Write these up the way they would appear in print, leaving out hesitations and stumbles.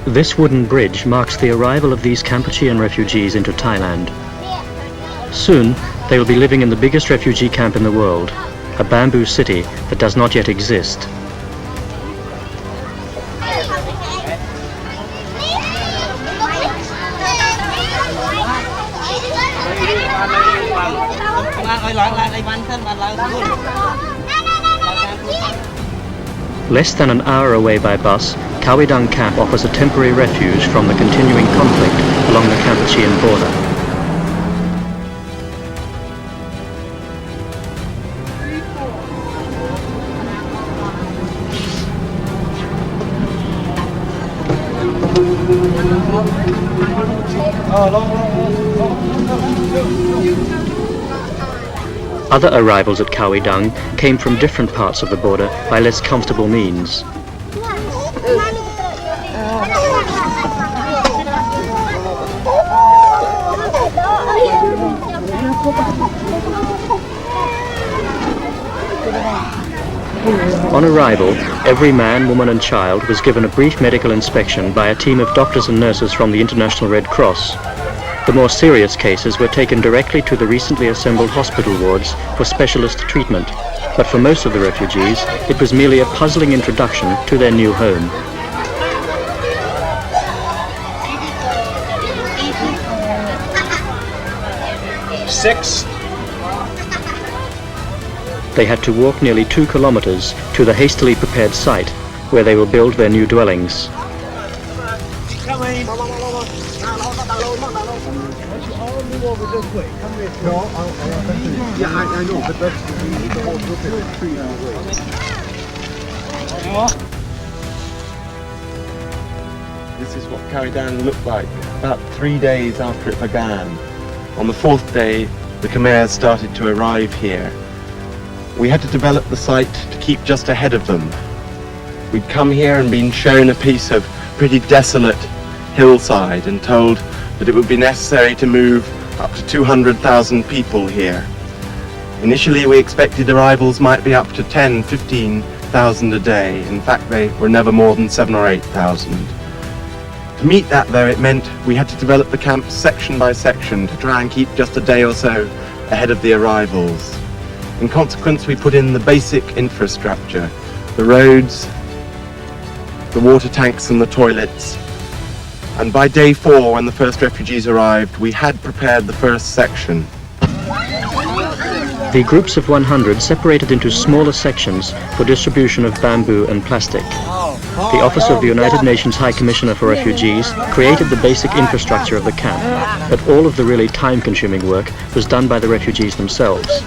This wooden bridge marks the arrival of these Kampuchean refugees into Thailand. Soon, they will be living in the biggest refugee camp in the world, a bamboo city that does not yet exist. Less than an hour away by bus, Khao I Dang camp offers a temporary refuge from the continuing conflict along the Kampuchean border. Other arrivals at Khao I Dang came from different parts of the border by less comfortable means. On arrival, every man, woman and child was given a brief medical inspection by a team of doctors and nurses from the International Red Cross. The more serious cases were taken directly to the recently assembled hospital wards for specialist treatment, but for most of the refugees, it was merely a puzzling introduction to their new home. They had to walk nearly 2 kilometers to the hastily prepared site where they will build their new dwellings. This is what Khao I Dang looked like about 3 days after it began. On the 4th day, the Khmer started to arrive here. We had to develop the site to keep just ahead of them. We'd come here and been shown a piece of pretty desolate hillside and told that it would be necessary to move up to 200,000 people here. Initially we expected arrivals might be up to 10, 15,000 a day. In fact, they were never more than 7 or 8,000. To meet that though, it meant we had to develop the camp section by section to try and keep just a day or so ahead of the arrivals. In consequence, we put in the basic infrastructure, the roads, the water tanks and the toilets. And by day 4, when the first refugees arrived, we had prepared the first section. The groups of 100 separated into smaller sections for distribution of bamboo and plastic. The Office of the United Nations High Commissioner for Refugees created the basic infrastructure of the camp, but all of the really time-consuming work was done by the refugees themselves.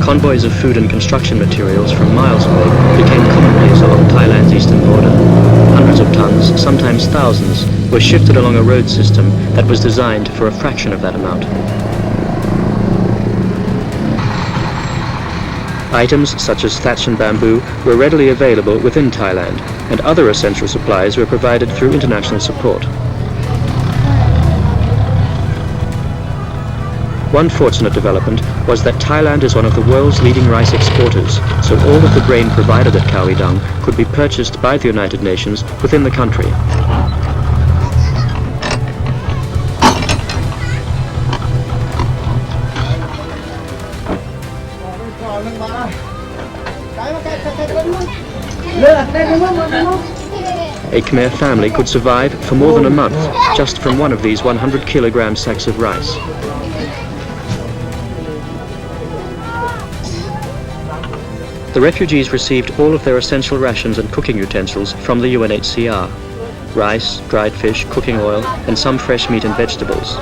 Convoys of food and construction materials from miles away became commonplace along Thailand's eastern border. Hundreds of tons, sometimes thousands, were shifted along a road system that was designed for a fraction of that amount. Items such as thatch and bamboo were readily available within Thailand, and other essential supplies were provided through international support. One fortunate development was that Thailand is one of the world's leading rice exporters, so all of the grain provided at Khao I Dang could be purchased by the United Nations within the country. A Khmer family could survive for more than a month just from one of these 100-kilogram sacks of rice. The refugees received all of their essential rations and cooking utensils from the UNHCR: rice, dried fish, cooking oil, and some fresh meat and vegetables.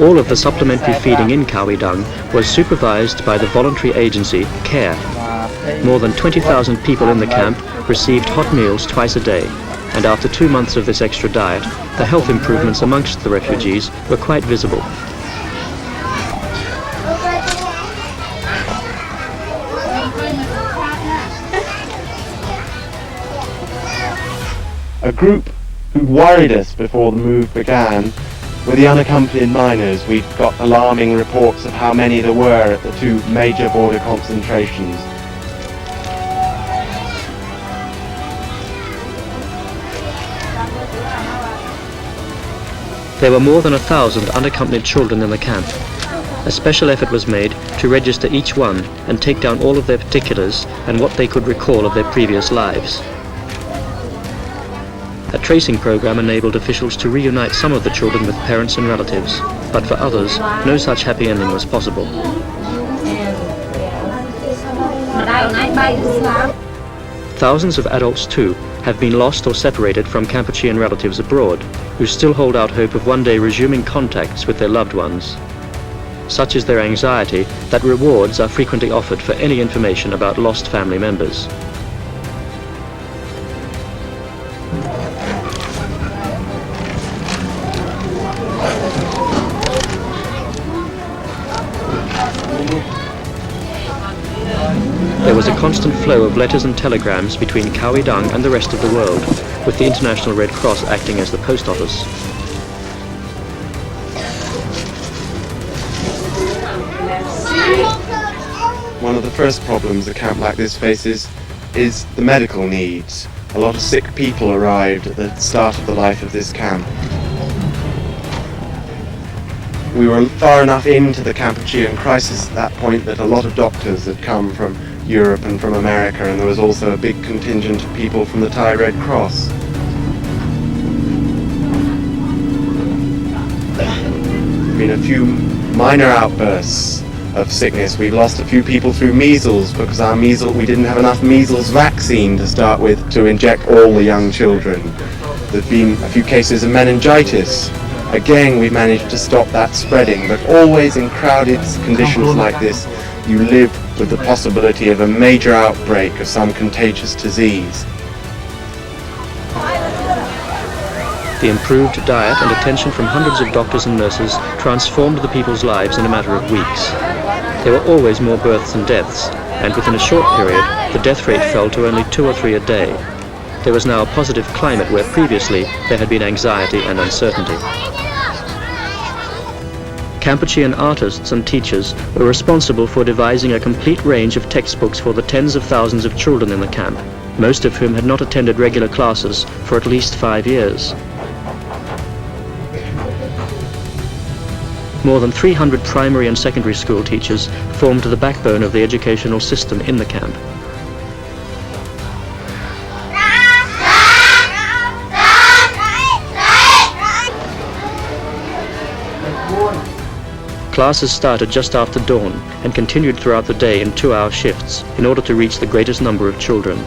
All of the supplementary feeding in Khao I Dang was supervised by the voluntary agency CARE. More than 20,000 people in the camp received hot meals twice a day, and after 2 months of this extra diet, the health improvements amongst the refugees were quite visible. A group who worried us before the move began were the unaccompanied minors. We got alarming reports of how many there were at the 2 major border concentrations. There were more than 1,000 unaccompanied children in the camp. A special effort was made to register each one and take down all of their particulars and what they could recall of their previous lives. A tracing program enabled officials to reunite some of the children with parents and relatives, but for others, no such happy ending was possible. Thousands of adults too have been lost or separated from Kampuchean relatives abroad, who still hold out hope of one day resuming contacts with their loved ones. Such is their anxiety that rewards are frequently offered for any information about lost family members. There was a constant flow of letters and telegrams between Khao I Dang and the rest of the world, with the International Red Cross acting as the post office. One of the first problems a camp like this faces is the medical needs. A lot of sick people arrived at the start of the life of this camp. We were far enough into the Kampuchean crisis at that point that a lot of doctors had come from Europe and from America, and there was also a big contingent of people from the Thai Red Cross. There have been a few minor outbursts of sickness. We've lost a few people through measles because we didn't have enough measles vaccine to start with to inject all the young children. There have been a few cases of meningitis. Again, we managed to stop that spreading, but always in crowded conditions like this, you live with the possibility of a major outbreak of some contagious disease. The improved diet and attention from hundreds of doctors and nurses transformed the people's lives in a matter of weeks. There were always more births and deaths, and within a short period, the death rate fell to only 2 or 3 a day. There was now a positive climate where previously there had been anxiety and uncertainty. Kampuchean artists and teachers were responsible for devising a complete range of textbooks for the tens of thousands of children in the camp, most of whom had not attended regular classes for at least 5 years. More than 300 primary and secondary school teachers formed the backbone of the educational system in the camp. Classes started just after dawn and continued throughout the day in 2-hour shifts in order to reach the greatest number of children.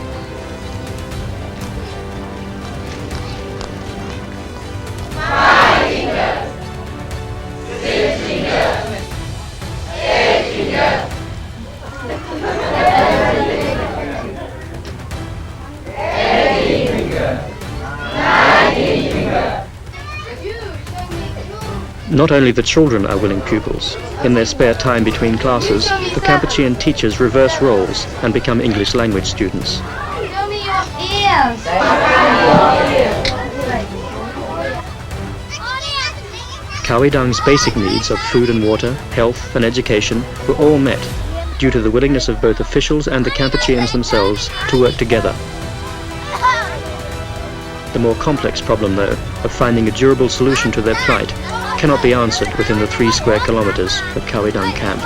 Not only the children are willing pupils. In their spare time between classes, the Kampuchean teachers reverse roles and become English language students. Show me your ears. Khao I Dang's basic needs of food and water, health and education were all met due to the willingness of both officials and the Kampucheans themselves to work together. The more complex problem, though, of finding a durable solution to their plight cannot be answered within the 3 square kilometers of Khao I Dang camp.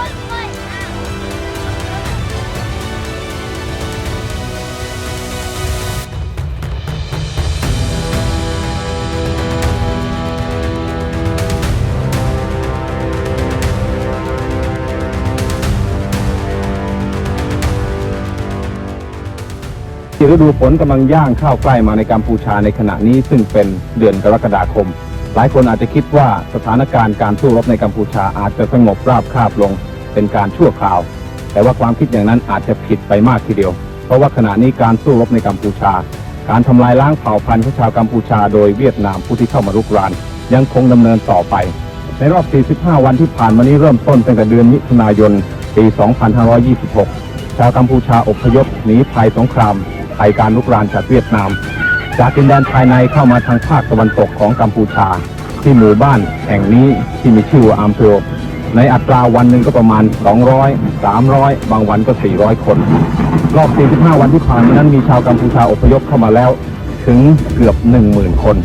ฤดูฝนกำลังย่างเข้าใกล้มาในกัมพูชาในขณะนี้ซึ่งเป็นเดือนกรกฎาคมหลายคนอาจจะคิดว่าสถานการณ์การสู้รบในกัมพูชาอาจจะสงบราบคาบลงเป็นการชั่วคราวแต่ว่าความคิดอย่างนั้นอาจจะผิดไปมากทีเดียวเพราะว่าขณะนี้การสู้รบในกัมพูชา การทำลายล้างเผ่าพันธุ์ของชาวกัมพูชาโดยเวียดนามผู้ที่เข้ามารุกรานยังคงดำเนินต่อไปในรอบ 45 วันที่ผ่านมานี้เริ่มต้นตั้งแต่เดือนมิถุนายน ปี 2526 ชาวกัมพูชาอพยพหนีภัยสงครามภัยการรุกรานจากเวียดนามจากดินแดนภายในเข้ามาทางภาคตะวันตกของกัมพูชาที่หมู่บ้านแห่งนี้ที่มีชื่อว่าอัมเภอในอัตราวันหนึ่งก็ประมาณ 200 300 บางวันก็ 400 คนรอบ 45 วันที่ผ่านมานั้นมีชาวกัมพูชาอพยพเข้ามาแล้วถึงเกือบ 10,000 คน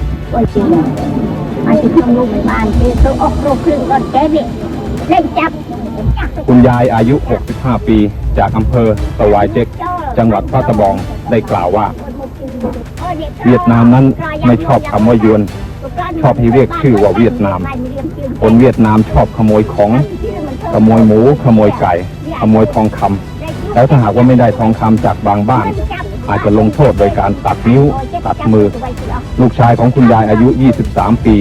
คุณยายอายุ 65 ปีจากอำเภอตะวายเจ็กจังหวัดพระตะบองได้กล่าวว่าเวียดนามนั้นไม่ชอบคำว่ายวนชอบให้เรียกชื่อว่าเวียดนามคนเวียดนามชอบขโมยของขโมยหมูขโมยไก่ขโมยทองคำแล้วถ้าหากว่าไม่ได้ทองคำจากบางบ้านอาจจะลงโทษโดยการตัดนิ้วตัดมือลูกชายของคุณยายอายุ 23 ปี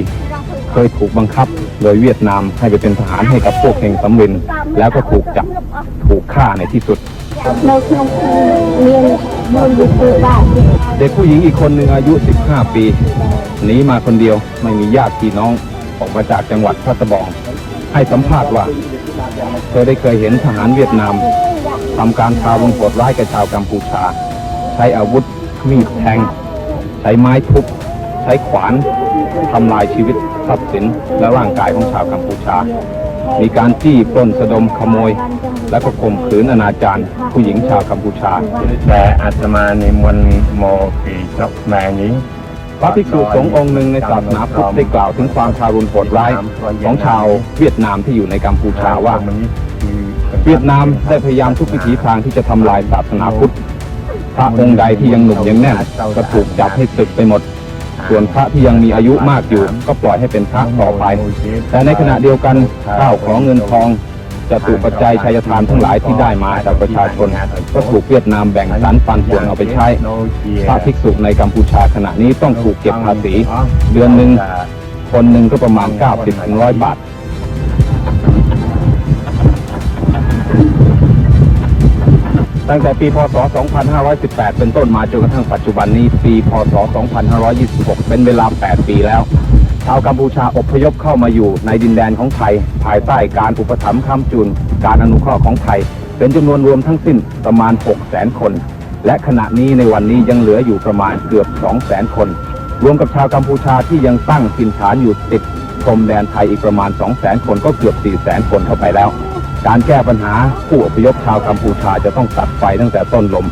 เคยถูกบังคับโดยเวียดนามให้ไปเป็นทหารให้กับพวกเฮงสำรินแล้วก็ถูกจับถูกฆ่าในที่สุดเด็กผู้หญิงอีกคนหนึ่งอายุ 15 ปีหนีมาคนเดียวไม่มีญาติพี่น้องออกมาจากจังหวัดพระตะบองให้สัมภาษณ์ว่าเธอได้เคยเห็นทหารเวียดนามทำการทารุณโหดร้ายกับชาวกัมพูชาใช้อาวุธมีดแทงใช้ไม้ทุบใช้ขวานทำลายชีวิตทรัพย์สินและร่างกายของชาวกัมพูชามีการจี้ปล้นสะดมขโมยและก็ข่มขืนอนาจารผู้หญิงชาวกัมพูชาแต่อาตมาในมวลโมกีนกแมงนี้พระภิกษุสงฆ์องค์หนึ่งในศาสนาพุทธได้กล่าวถึงความทารุณโหดร้ายของชาวเวียดนามที่อยู่ในกัมพูชาว่าเวียดนามได้พยายามทุกวิถีทางที่จะทำลายศาสนาพุทธพระองค์ใดที่ยังหนุ่มยังแน่นก็ถูกจับให้ศึกไปหมดส่วนพระที่ยังมีอายุมากอยู่ก็ปล่อยให้เป็นพระต่อไปแต่ในขณะเดียวกันข้าวของเงินทองจตุปัจจัยชัยทานทั้งหลายที่ได้มาจากประชาชนก็ถูกเวียดนามแบ่งสรรปันส่วนเอาไปใช้พระภิกษุในกัมพูชาขณะนี้ต้องถูกเก็บภาษีเดือนหนึ่งคนหนึ่งก็ประมาณ 90-100 บาทตั้งแต่ปีพศ 2518 เป็นต้นมาจนกระทั่งปัจจุบันนี้ปีพศ 2526 เป็นเวลา 8 ปีแล้วชาวกัมพูชาอพยพเข้ามาอยู่ในดินแดนของไทยภายใต้การอุปถัมภ์ค้ำจุนการอนุเคราะห์ของไทยเป็นจำนวนรวมทั้งสิ้นประมาณ 600,000 คนและขณะนี้ในวันนี้ยังเหลืออยู่ประมาณเกือบ 200,000 คนรวมกับชาวกัมพูชาที่ยังตั้งถิ่นฐานอยู่ติดพรมแดนไทยอีกประมาณ 200,000 คนก็เกือบ 400,000 คนเข้าไปแล้วการแก้ปัญหาผู้อพยพชาวกัมพูชาจะต้องตัดไฟตั้งแต่ต้นลม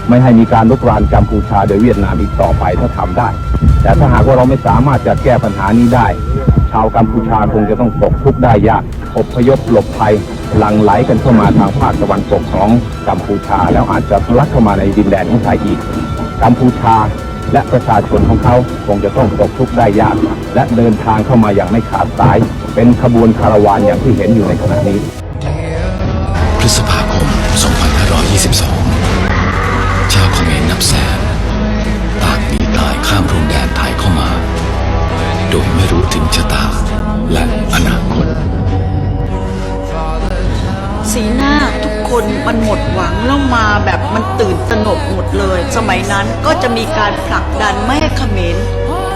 ไม่ให้มีการรุกรานกัมพูชาโดยเวียดนามอีกต่อไปถ้าทำได้แต่ถ้าหากว่าเราไม่สามารถจะแก้ปัญหานี้ได้ชาวกัมพูชาคงจะต้องตกทุกข์ได้ยากอพยพหลบภัยหลั่งไหลกันเข้ามาทางภาคตะวันตกของกัมพูชาแล้วอาจจะทะลักเข้ามาในดินแดนของไทยอีกกัมพูชาและประชาชนของเขาคงจะต้องตกทุกข์ได้ยากและเดินทางเข้ามาอย่างไม่ขาดสายเป็นขบวนคาราวานอย่างที่เห็นอยู่ในขณะนี้พฤษภาคม 2522 ชาวเขมรนับแสนต่างหนีตายข้ามพรมแดนไทยเข้ามาโดยไม่รู้ถึงชะตาและอนาคตสีหน้าทุกคนมันหมดหวังแล้วมาแบบมันตื่นตระหนกหมดเลยสมัยนั้นก็จะมีการผลักดันไม่ให้เขมร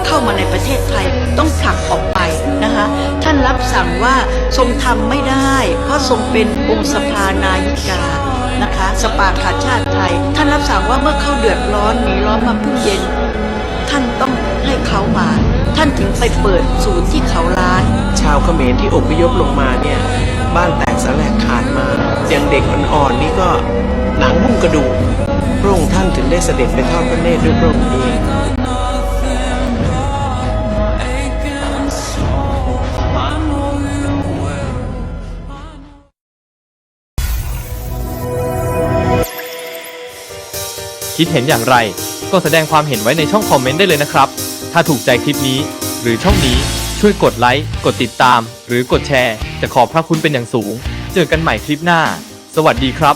เข้ามาในประเทศไทยต้องผลักออกไปนะคะท่านรับสั่งว่าทรงทำไม่ได้เพราะทรงเป็นองค์สภานายิกานะคะสภากาชาติไทยท่านรับสั่งว่าเมื่อเขาเดือดร้อนหนีร้อนมาเพิ่งเย็นท่านต้องให้เขามาท่านถึงไปเปิดศูนย์ที่เขาล้านชาวเขมรที่อพยพลงมาเนี่ยบ้านแตกสลายขาดมาอย่างเด็กอ่อนๆนี่ก็หนังหุ้มกระดูกพระองค์ท่านถึงได้เสด็จไปทอดพระเนตรด้วยพระองค์เองคิดเห็นอย่างไรก็แสดงความเห็นไว้ในช่องคอมเมนต์ได้เลยนะครับถ้าถูกใจคลิปนี้หรือช่องนี้ช่วยกดไลค์กดติดตามหรือกดแชร์จะขอบพระคุณเป็นอย่างสูงเจอกันใหม่คลิปหน้าสวัสดีครับ